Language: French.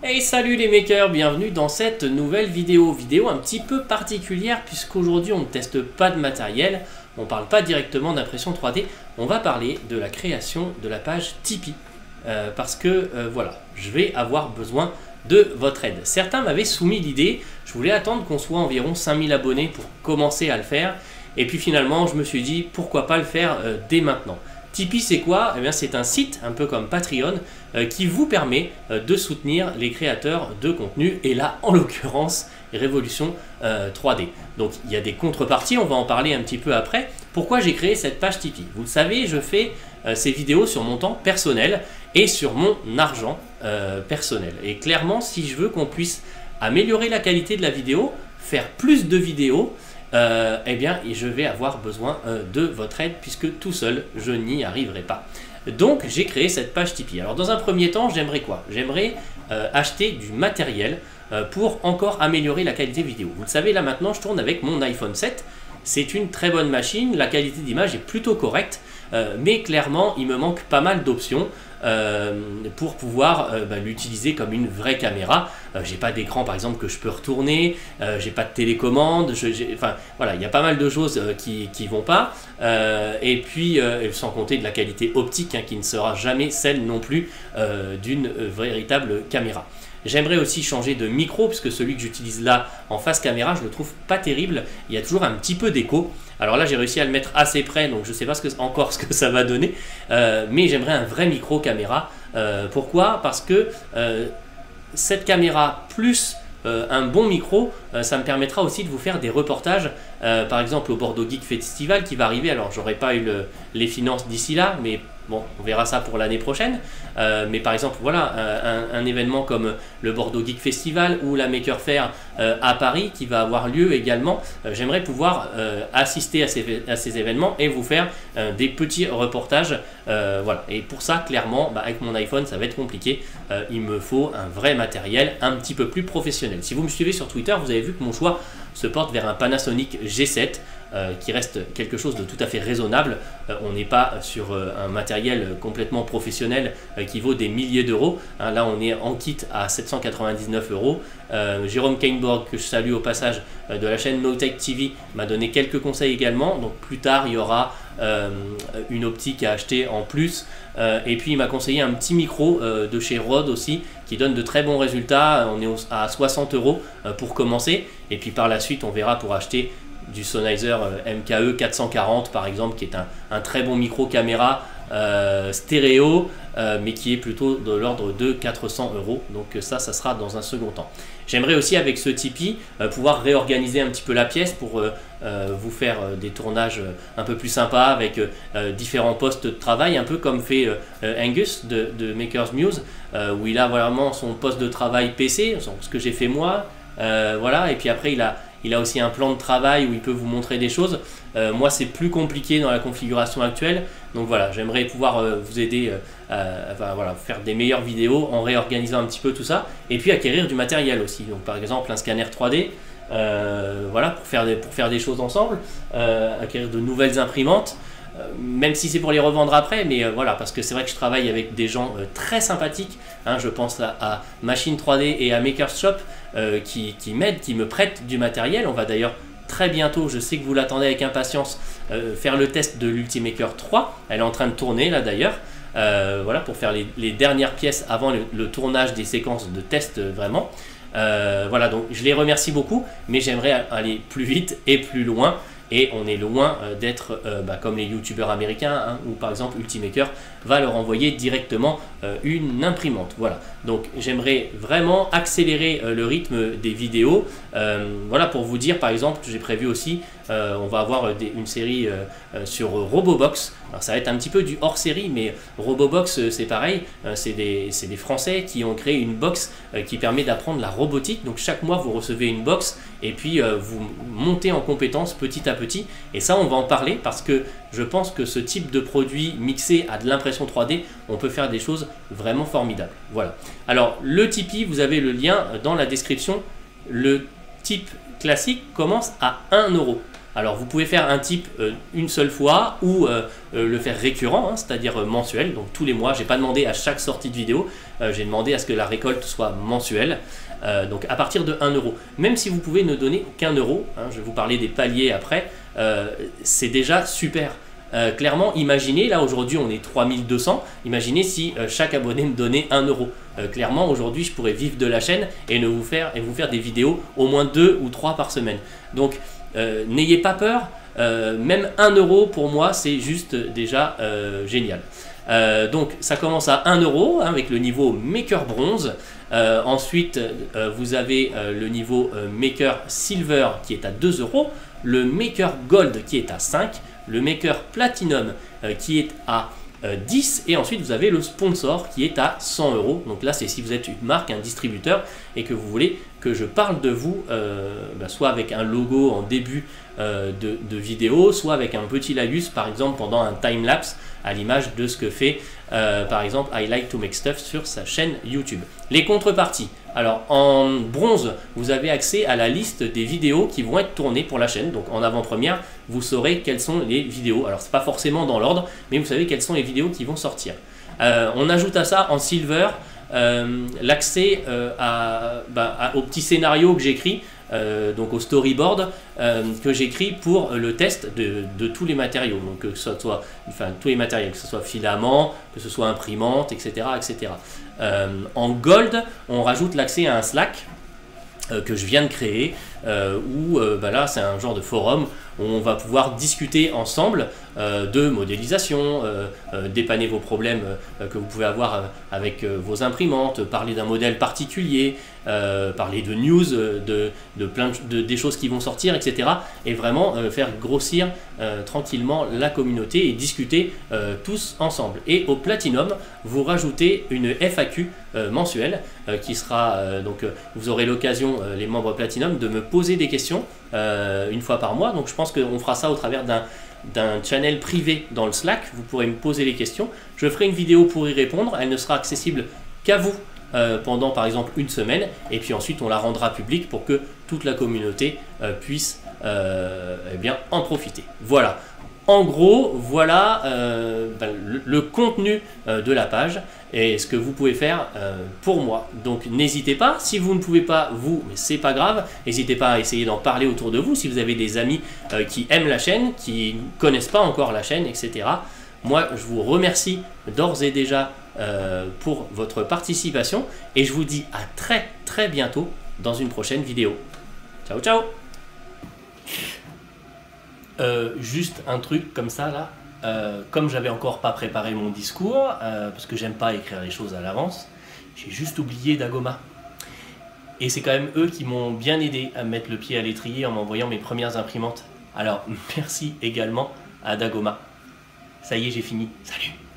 Hey, salut les makers, bienvenue dans cette nouvelle vidéo un petit peu particulière puisqu'aujourd'hui on ne teste pas de matériel, on ne parle pas directement d'impression 3D, on va parler de la création de la page Tipeee parce que voilà, je vais avoir besoin de votre aide. Certains m'avaient soumis l'idée, je voulais attendre qu'on soit environ 5000 abonnés pour commencer à le faire et puis finalement je me suis dit pourquoi pas le faire dès maintenant. Tipeee c'est quoi? Eh bien c'est un site un peu comme Patreon qui vous permet de soutenir les créateurs de contenu et là en l'occurrence Révolution 3D. Donc il y a des contreparties, on va en parler un petit peu après. Pourquoi j'ai créé cette page Tipeee? Vous le savez, je fais ces vidéos sur mon temps personnel et sur mon argent personnel. Et clairement si je veux qu'on puisse améliorer la qualité de la vidéo, faire plus de vidéos, eh bien je vais avoir besoin de votre aide puisque tout seul je n'y arriverai pas. Donc j'ai créé cette page Tipeee. Alors dans un premier temps j'aimerais quoi? J'aimerais acheter du matériel pour encore améliorer la qualité vidéo. Vous le savez, là maintenant je tourne avec mon iPhone 7. C'est une très bonne machine, la qualité d'image est plutôt correcte, mais clairement il me manque pas mal d'options pour pouvoir l'utiliser comme une vraie caméra. J'ai pas d'écran par exemple que je peux retourner, j'ai pas de télécommande, enfin voilà, il y a pas mal de choses qui vont pas, et puis sans compter de la qualité optique qui ne sera jamais celle non plus d'une véritable caméra. J'aimerais aussi changer de micro puisque celui que j'utilise là en face caméra je le trouve pas terrible, il y a toujours un petit peu d'écho. Alors là j'ai réussi à le mettre assez près donc je sais pas encore ce que ça va donner, mais j'aimerais un vrai micro caméra. Pourquoi? Parce que cette caméra plus un bon micro, ça me permettra aussi de vous faire des reportages, par exemple au Bordeaux Geek Festival qui va arriver. Alors j'aurai pas eu les finances d'ici là, mais bon, on verra ça pour l'année prochaine. Mais par exemple, voilà, un événement comme le Bordeaux Geek Festival ou la Maker Faire à Paris qui va avoir lieu également. J'aimerais pouvoir assister à ces événements et vous faire des petits reportages. Voilà. Et pour ça, clairement, avec mon iPhone, ça va être compliqué. Il me faut un vrai matériel un petit peu plus professionnel. Si vous me suivez sur Twitter, vous avez vu que mon choix se porte vers un Panasonic G7. Qui reste quelque chose de tout à fait raisonnable. On n'est pas sur un matériel complètement professionnel qui vaut des milliers d'euros. Là on est en kit à 799 euros. Jérôme Kainborg, que je salue au passage, de la chaîne NoTech TV, m'a donné quelques conseils également. Donc plus tard il y aura une optique à acheter en plus. Et puis il m'a conseillé un petit micro de chez Rode aussi qui donne de très bons résultats. On est à 60 euros pour commencer. Et puis par la suite on verra pour acheter du Sennheiser MKE 440 par exemple, qui est un très bon micro caméra stéréo, mais qui est plutôt de l'ordre de 400 euros. Donc ça sera dans un second temps. J'aimerais aussi avec ce Tipeee pouvoir réorganiser un petit peu la pièce pour vous faire des tournages un peu plus sympas avec différents postes de travail, un peu comme fait Angus de Makers Muse, où il a vraiment son poste de travail PC, ce que j'ai fait moi, voilà, et puis après il a aussi un plan de travail où il peut vous montrer des choses. Moi c'est plus compliqué dans la configuration actuelle, donc voilà, j'aimerais pouvoir vous aider voilà, faire des meilleures vidéos en réorganisant un petit peu tout ça, et puis acquérir du matériel aussi, donc par exemple un scanner 3D, voilà, pour faire des choses ensemble, acquérir de nouvelles imprimantes, même si c'est pour les revendre après, mais voilà, parce que c'est vrai que je travaille avec des gens très sympathiques, je pense à Machine 3D et à Makers Shop qui m'aident, qui me prêtent du matériel. On va d'ailleurs très bientôt, je sais que vous l'attendez avec impatience, faire le test de l'Ultimaker 3, elle est en train de tourner là d'ailleurs, voilà, pour faire les dernières pièces avant le tournage des séquences de test vraiment. Voilà, donc je les remercie beaucoup, mais j'aimerais aller plus vite et plus loin. Et on est loin d'être comme les youtubeurs américains, où par exemple Ultimaker va leur envoyer directement une imprimante. Voilà, donc j'aimerais vraiment accélérer le rythme des vidéos. Voilà, pour vous dire par exemple, j'ai prévu aussi, on va avoir une série sur Robobox. Alors ça va être un petit peu du hors série, mais Robobox c'est pareil, c'est des Français qui ont créé une box qui permet d'apprendre la robotique. Donc chaque mois vous recevez une box et puis vous montez en compétences petit à petit, et ça on va en parler parce que je pense que ce type de produit mixé à de l'impression 3D, on peut faire des choses vraiment formidables. Voilà, alors le Tipeee, vous avez le lien dans la description. Le type classique commence à 1 euro. Alors vous pouvez faire un type une seule fois ou le faire récurrent, hein, c'est-à-dire mensuel, donc tous les mois. J'ai pas demandé à chaque sortie de vidéo, j'ai demandé à ce que la récolte soit mensuelle. Donc à partir de 1 euro. Même si vous pouvez ne donner qu'1 euro, hein, je vais vous parler des paliers après, c'est déjà super. Clairement, imaginez, là aujourd'hui on est 3200, imaginez si chaque abonné me donnait 1 euro. Clairement, aujourd'hui je pourrais vivre de la chaîne et vous faire des vidéos au moins 2 ou 3 par semaine. Donc n'ayez pas peur, même 1 euro pour moi c'est juste déjà génial. Donc ça commence à 1 euro, hein, avec le niveau Maker Bronze. Ensuite vous avez le niveau Maker Silver qui est à 2 euros, le Maker Gold qui est à 5, le Maker Platinum qui est à 10, et ensuite vous avez le sponsor qui est à 100 euros. Donc là c'est si vous êtes une marque, un distributeur et que vous voulez que je parle de vous, soit avec un logo en début de vidéo, soit avec un petit laïus par exemple pendant un time-lapse à l'image de ce que fait par exemple I Like to Make Stuff sur sa chaîne YouTube. Les contreparties, alors en bronze vous avez accès à la liste des vidéos qui vont être tournées pour la chaîne, donc en avant-première vous saurez quelles sont les vidéos, alors c'est pas forcément dans l'ordre mais vous savez quelles sont les vidéos qui vont sortir. On ajoute à ça en silver l'accès au petit scénario que j'écris, donc au storyboard que j'écris pour le test de tous les matériaux, donc que ce soit tous les matériels, que ce soit filament, que ce soit imprimante, etc. etc. En gold, on rajoute l'accès à un Slack que je viens de créer, où là c'est un genre de forum où on va pouvoir discuter ensemble de modélisation, dépanner vos problèmes que vous pouvez avoir avec vos imprimantes, parler d'un modèle particulier, parler de news, des choses qui vont sortir, etc. Et vraiment faire grossir tranquillement la communauté et discuter tous ensemble. Et au Platinum, vous rajoutez une FAQ mensuelle qui sera, vous aurez l'occasion, les membres Platinum, de me poser des questions une fois par mois. Donc je pense qu'on fera ça au travers d'un channel privé dans le Slack. Vous pourrez me poser les questions, je ferai une vidéo pour y répondre, elle ne sera accessible qu'à vous pendant par exemple une semaine, et puis ensuite on la rendra publique pour que toute la communauté puisse en profiter. Voilà, en gros voilà le contenu de la page et ce que vous pouvez faire pour moi. Donc n'hésitez pas, si vous ne pouvez pas vous, mais c'est pas grave, n'hésitez pas à essayer d'en parler autour de vous, si vous avez des amis qui aiment la chaîne, qui ne connaissent pas encore la chaîne, etc. Moi je vous remercie d'ores et déjà pour votre participation et je vous dis à très bientôt dans une prochaine vidéo. Ciao ciao. Juste un truc comme ça là, comme j'avais encore pas préparé mon discours, parce que j'aime pas écrire les choses à l'avance, j'ai juste oublié Dagoma. Et c'est quand même eux qui m'ont bien aidé à mettre le pied à l'étrier en m'envoyant mes premières imprimantes. Alors merci également à Dagoma. Ça y est, j'ai fini. Salut!